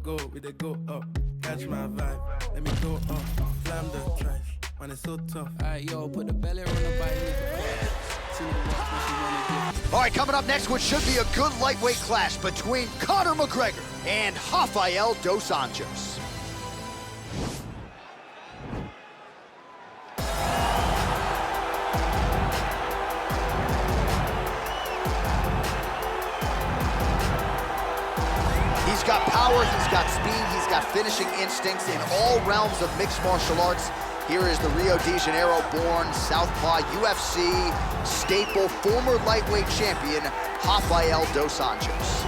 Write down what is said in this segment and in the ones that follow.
go, we dey go up. Catch my vibe, let me go up. Slam the trash, man, it's so tough. Alright, yo, put the belly on the bike. All right, coming up next, what should be a good lightweight clash between Conor McGregor and Rafael Dos Anjos. He's got power, he's got speed, he's got finishing instincts in all realms of mixed martial arts. Here is the Rio de Janeiro-born Southpaw UFC staple, former lightweight champion, Rafael Dos Anjos.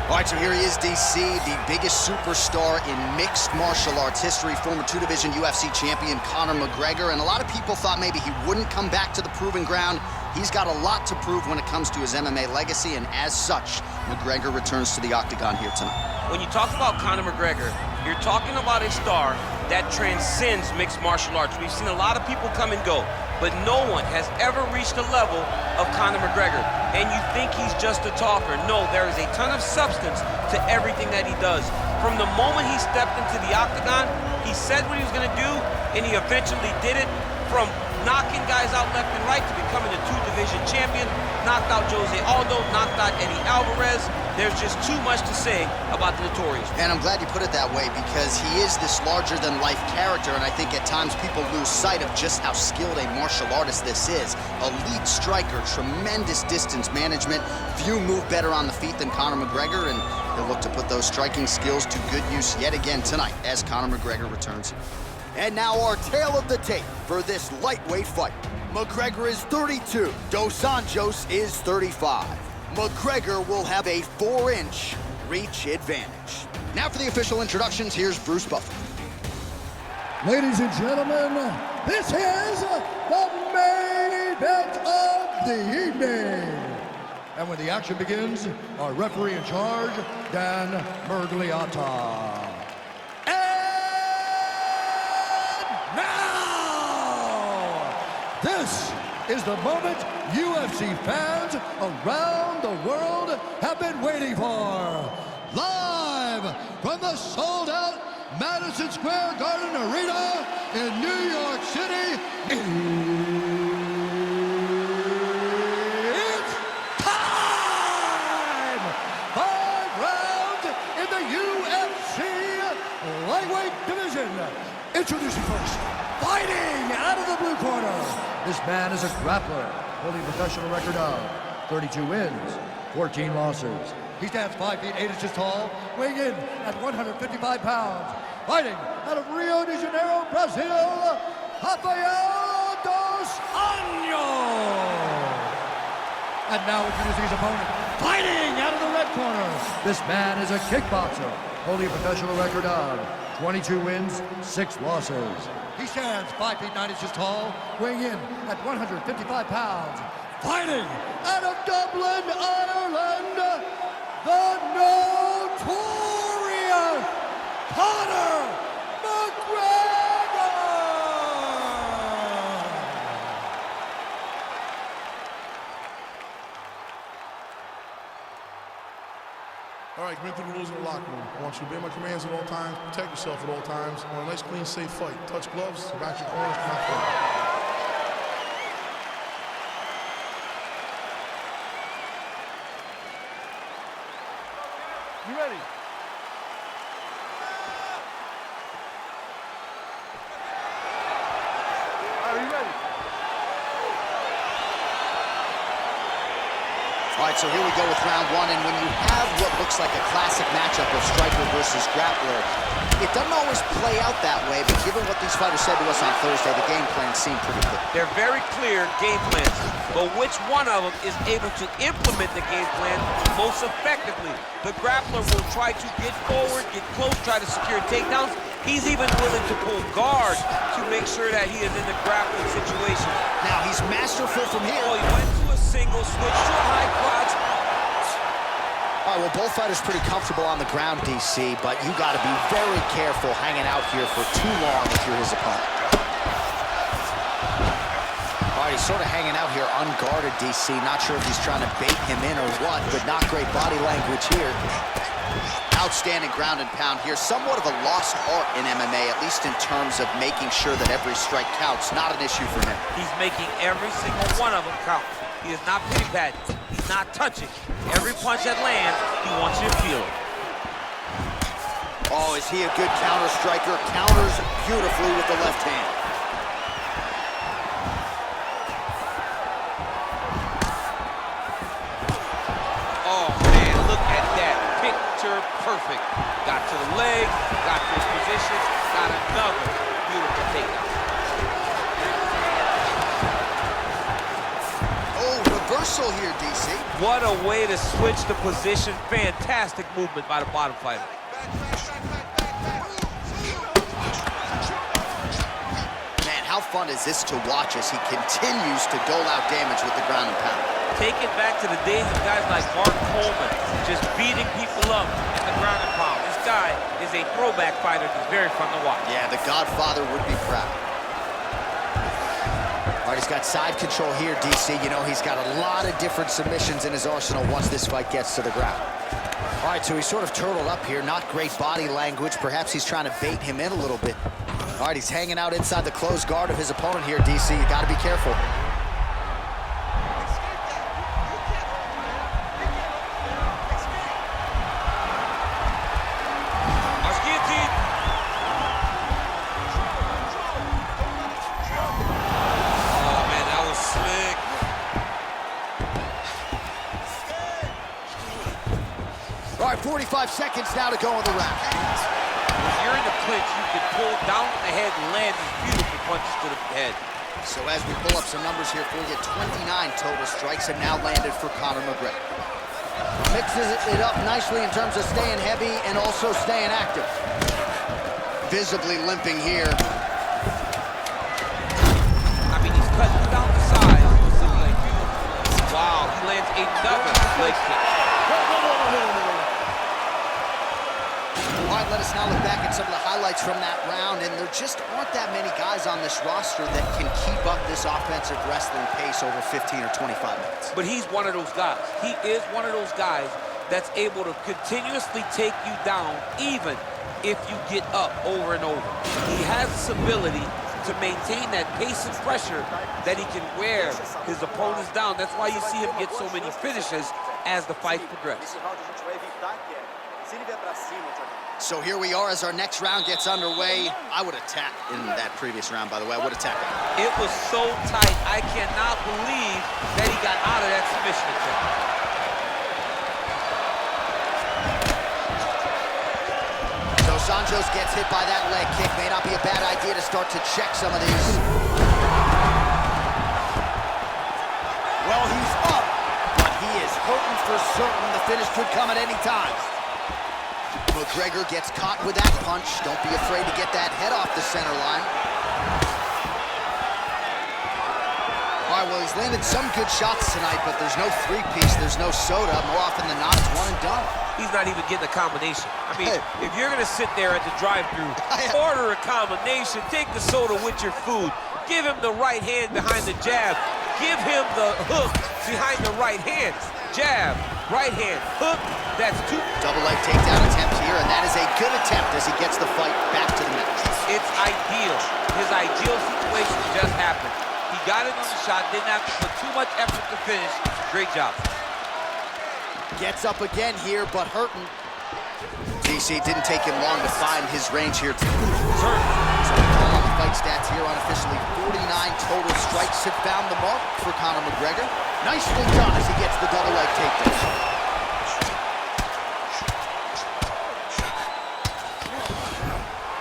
All right, so here he is, DC, the biggest superstar in mixed martial arts history, former two-division UFC champion Conor McGregor, and a lot of people thought maybe he wouldn't come back to the proving ground. He's got a lot to prove when it comes to his MMA legacy, and as such, McGregor returns to the octagon here tonight. When you talk about Conor McGregor, you're talking about a star that transcends mixed martial arts. We've seen a lot of people come and go, but no one has ever reached the level of Conor McGregor. And you think he's just a talker. No, there is a ton of substance to everything that he does. From the moment he stepped into the octagon, he said what he was gonna do, and he eventually did it. From knocking guys out left and right to becoming a two-division champion, knocked out Jose Aldo, knocked out Eddie Alvarez. There's just too much to say about the Notorious. And I'm glad you put it that way, because he is this larger-than-life character, and I think at times people lose sight of just how skilled a martial artist this is. Elite striker, tremendous distance management. Few move better on the feet than Conor McGregor, and he'll look to put those striking skills to good use yet again tonight as Conor McGregor returns. And now our tale of the tape for this lightweight fight. McGregor is 32, Dos Anjos is 35. McGregor will have a 4-inch reach advantage. Now for the official introductions, here's Bruce Buffer. Ladies and gentlemen, this is the main event of the evening. And when the action begins, our referee in charge, Dan Mergliata. And now, this is the moment UFC fans around the world have been waiting for. Live from the sold-out Madison Square Garden Arena in New York City, it's time! 5 rounds in the UFC lightweight division. Introducing first, fighting out of the blue corner. This man is a grappler, holding a professional record of 32 wins, 14 losses. He stands 5 feet 8 inches tall, weighing in at 155 pounds. Fighting out of Rio de Janeiro, Brazil, Rafael Dos Anjos. And now introducing his opponent, fighting out of the red corner. This man is a kickboxer, holding a professional record of 22 wins, 6 losses. He stands 5 feet 9 inches tall, weighing in at 155 pounds. Fighting out of Dublin, Ireland, the Notorious Conor McGregor! All right, commit to the rules of the locker room. I want you to obey my commands at all times, protect yourself at all times. I want a nice, clean, safe fight. Touch gloves, back your corners, not fight. You ready? All right, right, so here we go with round one, and when you have what looks like a classic matchup of striker versus grappler, it doesn't always play out that way, but given what these fighters said to us on Thursday, the game plan seemed pretty clear. They're very clear game plans, but which one of them is able to implement the game plan most effectively? The grappler will try to get forward, get close, try to secure takedowns. He's even willing to pull guard to make sure that he is in the grappling situation. Now, he's masterful from here. Oh, he went to a single, switched to a high crotch. All right, well, both fighters pretty comfortable on the ground, DC, but you got to be very careful hanging out here for too long if you're his opponent. All right, he's sort of hanging out here unguarded, DC. Not sure if he's trying to bait him in or what, but not great body language here. Outstanding ground and pound here. Somewhat of a lost art in MMA, at least in terms of making sure that every strike counts. Not an issue for him. He's making every single one of them count. He is not pity-patting. He's not touching. Every punch that lands, he wants you to feel it. Oh, is he a good counter striker? Counters beautifully with the left hand. Oh, man, look at that. Picture perfect. Got to the leg, got to his position, got another beautiful takedown. Oh, reversal here, DC. What a way to switch the position. Fantastic movement by the bottom fighter. Man, how fun is this to watch as he continues to dole out damage with the ground and pound? Take it back to the days of guys like Mark Coleman, just beating people up in the ground and pound. This guy is a throwback fighter that's very fun to watch. Yeah, the Godfather would be proud. All right, he's got side control here, DC. You know, he's got a lot of different submissions in his arsenal once this fight gets to the ground. All right, so he's sort of turtled up here. Not great body language. Perhaps he's trying to bait him in a little bit. All right, he's hanging out inside the closed guard of his opponent here, DC. You got to be careful. All right, 45 seconds now to go in the round. When you're in the clinch, you can pull down on the head and land these beautiful punches to the head. So as we pull up some numbers here for you, 29 total strikes have now landed for Conor McGregor. Mixes it up nicely in terms of staying heavy and also staying active. Visibly limping here. I mean, he's cutting down the size. Wow, he lands another leg kick. All right, let us now look back at some of the highlights from that round, and there just aren't that many guys on this roster that can keep up this offensive wrestling pace over 15 or 25 minutes. But he's one of those guys. He is one of those guys that's able to continuously take you down even if you get up over and over. He has this ability to maintain that pace and pressure that he can wear his opponents down. That's why you see him get so many finishes as the fight progresses. So here we are as our next round gets underway. I would attack in that previous round, by the way. I would attack it. It was so tight. I cannot believe that he got out of that submission attempt. Dos Anjos gets hit by that leg kick. May not be a bad idea to start to check some of these. Well, he's up, but he is hurting for certain. The finish could come at any time. McGregor gets caught with that punch. Don't be afraid to get that head off the center line. All right, well, he's landed some good shots tonight, but there's no three-piece, there's no soda. More often than not, it's one and done. He's not even getting a combination. I mean, if you're gonna sit there at the drive-thru, order a combination, take the soda with your food, give him the right hand behind the jab, give him the hook behind the right hand. Jab, right hand, hook, that's two. Double leg takedown attempt here, and that is a good attempt as he gets the fight back to the mat. It's ideal. His ideal situation just happened. He got it on the shot, didn't have to put too much effort to finish. Great job. Gets up again here, but hurting. DC didn't take him long to find his range here. So the fight striking stats here unofficially. 49 total strikes have found the mark for Conor McGregor. Nicely done as he gets the double leg takedown.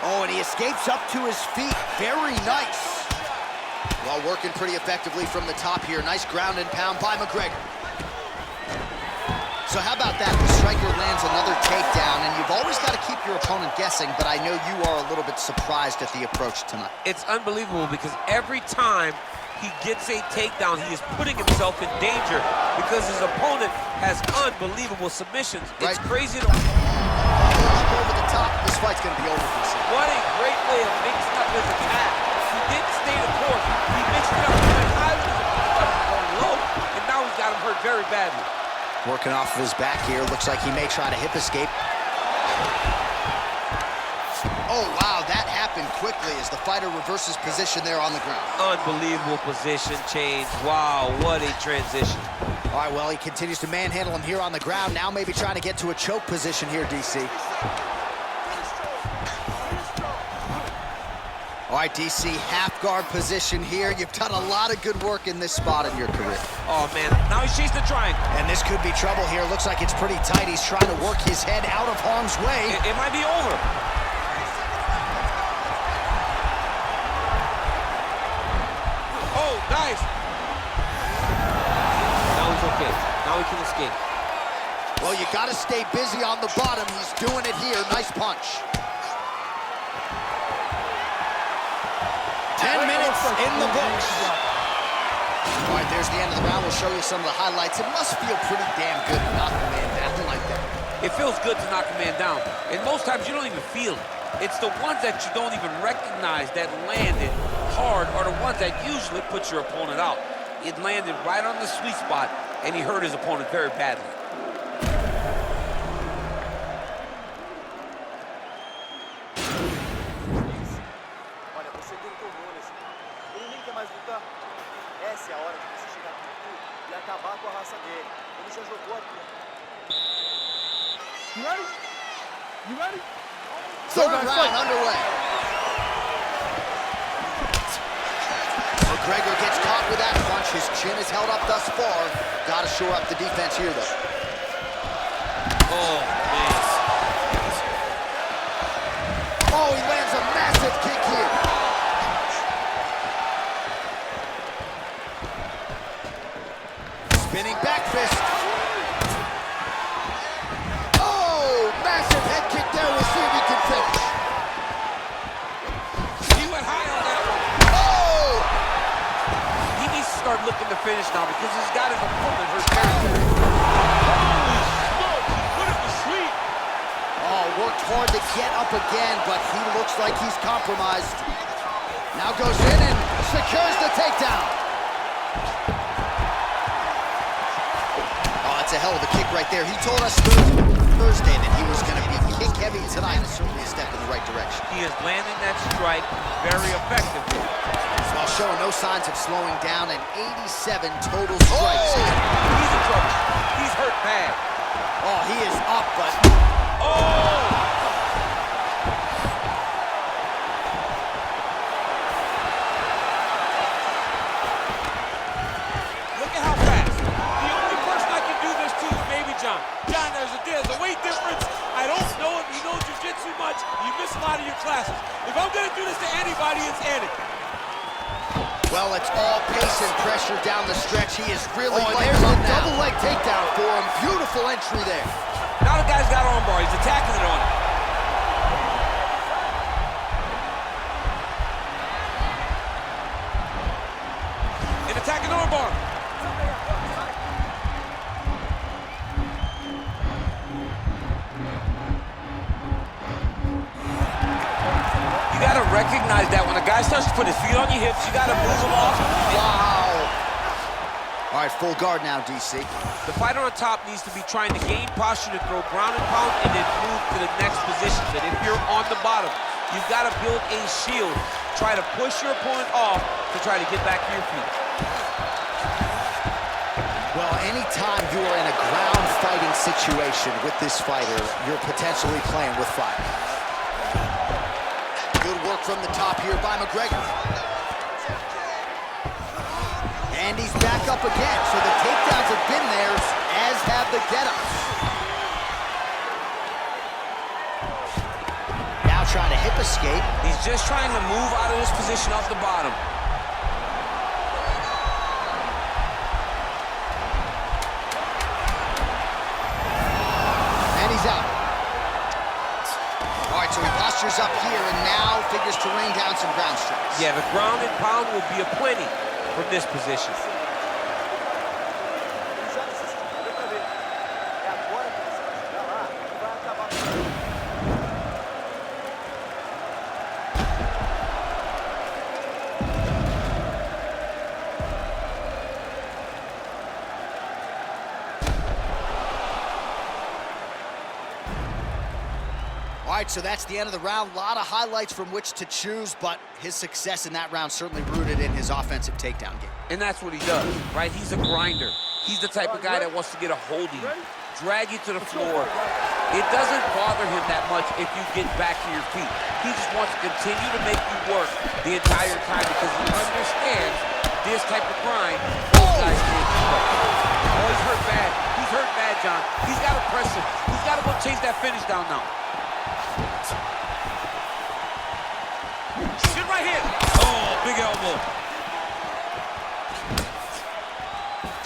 Oh, and he escapes up to his feet. Very nice. Well, working pretty effectively from the top here. Nice ground and pound by McGregor. So how about that? The striker lands another takedown, and you've always got to keep your opponent guessing, but I know you are a little bit surprised at the approach tonight. It's unbelievable because every time he gets a takedown, he is putting himself in danger because his opponent has unbelievable submissions. It's crazy to... Over the top, this fight's going to be over. What a great way of mixing up his attack. He didn't stay the course. He mixed it up. He went high with his opponent, going low, and now he's got him hurt very badly. Working off of his back here. Looks like he may try to hip escape. Oh, wow, that happened quickly as the fighter reverses position there on the ground. Unbelievable position change. Wow, what a transition. All right, well, he continues to manhandle him here on the ground. Now maybe trying to get to a choke position here, DC. All right, DC, half guard position here. You've done a lot of good work in this spot in your career. Oh, man, now he's chasing the triangle. And this could be trouble here. Looks like it's pretty tight. He's trying to work his head out of harm's way. It might be over. Oh, nice. Now he's okay. Now he can escape. Well, you got to stay busy on the bottom. He's doing it here. Nice punch. 10 minutes in the books. All right, there's the end of the round. We'll show you some of the highlights. It must feel pretty damn good to knock a man down like that. It feels good to knock a man down. And most times you don't even feel it. It's the ones that you don't even recognize that landed hard are the ones that usually put your opponent out. It landed right on the sweet spot, and he hurt his opponent very badly. Essa é a hora de você chegar com tudo e acabar com a raça dele. Ele já jogou aqui. You ready? You ready? Third round underway. McGregor gets caught with that punch. His chin is held up thus far. Got to shore up the defense here, though. Oh, man. Oh, he lands a massive kick here. Spinning back fist. Oh, massive head kick there. We'll see if he can finish. He went high on that one. Oh! He needs to start looking to finish now because he's got his opponent hurt territory. Holy smoke! Put him to sleep. Oh, worked hard to get up again, but he looks like he's compromised. Now goes in and secures the takedown. That's a hell of a kick right there. He told us Thursday that he was going to be kick heavy tonight. It's certainly a step in the right direction. He is landing that strike very effectively. While showing no signs of slowing down, and 87 total strikes. Oh, he's in trouble. He's hurt bad. Oh, he is up, but... Oh! There's a weight difference. I don't know if you know jiu-jitsu much. You miss a lot of your classes. If I'm going to do this to anybody, it's Eddie. Well, it's all pace and pressure down the stretch. He is really there's a double leg takedown for him. Beautiful entry there. Now the guy's got armbar. He's attacking it on him. And attacking armbar. Recognize that when a guy starts to put his feet on your hips, you got to move him off. Wow. All right, full guard now, DC. The fighter on top needs to be trying to gain posture to throw ground and pound and then move to the next position. But if you're on the bottom, you've got to build a shield. Try to push your opponent off to try to get back to your feet. Well, anytime you are in a ground fighting situation with this fighter, you're potentially playing with fire. Good work from the top here by McGregor. And he's back up again, so the takedowns have been there, as have the get-ups. Now trying to hip escape. He's just trying to move out of this position off the bottom. And he's out. All right, so he postures up here and now figures to rain down some ground strikes. Yeah, the ground and pound will be aplenty from this position. All right, so that's the end of the round. A lot of highlights from which to choose, but his success in that round certainly rooted in his offensive takedown game. And that's what he does, right? He's a grinder. He's the type of guy that wants to get a hold of you, drag you to the floor. It doesn't bother him that much if you get back to your feet. He just wants to continue to make you work the entire time because he understands this type of grind those guys can't do. Oh, he's hurt bad. He's hurt bad, John. He's got to press him. He's got to go chase that finish down now. Good right hand. Oh, big elbow.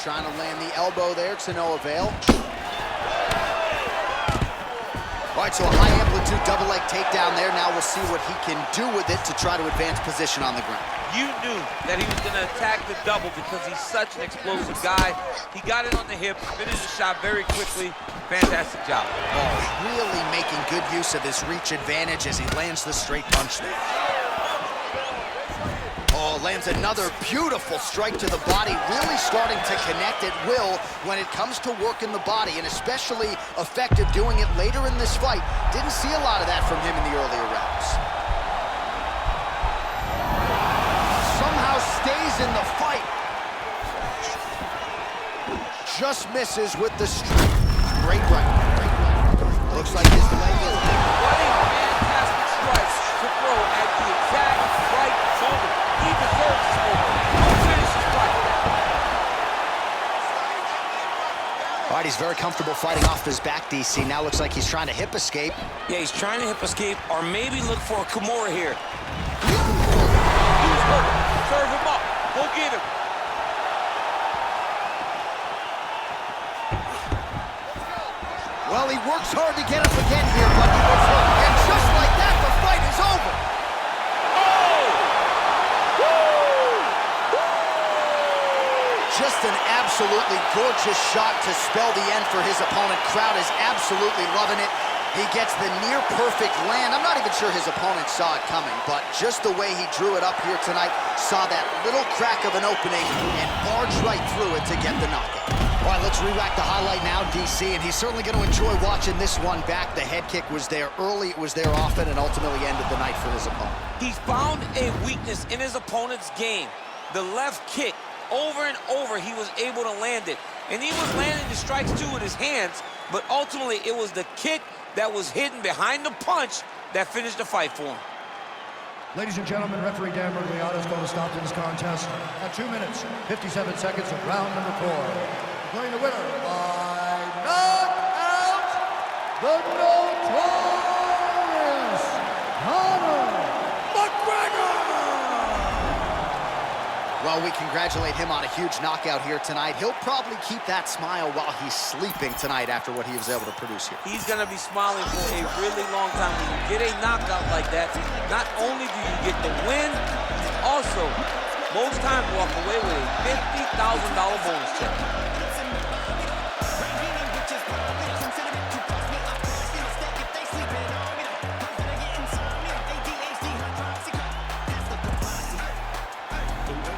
Trying to land the elbow there to no avail. All right, so a high-amplitude double-leg takedown there. Now we'll see what he can do with it to try to advance position on the ground. You knew that he was going to attack the double because he's such an explosive guy. He got it on the hip, finished the shot very quickly. Fantastic job. Oh, really making good use of his reach advantage as he lands the straight punch there. Oh, lands another beautiful strike to the body, really starting to connect at will when it comes to working the body, and especially effective doing it later in this fight. Didn't see a lot of that from him in the earlier rounds. Somehow stays in the fight. Just misses with the strike. Great right. Looks like his leg is... What a fantastic strike to throw at the exact right shoulder. He deserves this over. Finish his fight. All right, he's very comfortable fighting off his back, DC. Now looks like he's trying to hip escape. Yeah, he's trying to hip escape or maybe look for a Kimura here. He's hurt. Serve him up. Go get him. Well, he works hard to get up again here, but he was hurt. And just like that, the fight is over. Just an absolutely gorgeous shot to spell the end for his opponent. Crowd is absolutely loving it. He gets the near-perfect land. I'm not even sure his opponent saw it coming, but just the way he drew it up here tonight, saw that little crack of an opening and barged right through it to get the knockout. All right, let's re-rack the highlight now, DC, and he's certainly going to enjoy watching this one back. The head kick was there early, it was there often, and ultimately ended the night for his opponent. He's found a weakness in his opponent's game. The left kick, over and over, he was able to land it. And he was landing the strikes, too, with his hands, but ultimately it was the kick that was hidden behind the punch that finished the fight for him. Ladies and gentlemen, referee Dan Murgliata is going to stop this contest at 2 minutes, 57 seconds of round number 4. Declaring the winner by knockout, the notorious Conor McGregor! Well, we congratulate him on a huge knockout here tonight. He'll probably keep that smile while he's sleeping tonight after what he was able to produce here. He's going to be smiling for a really long time. When you get a knockout like that, not only do you get the win, you also, most times, walk away with a $50,000 bonus check.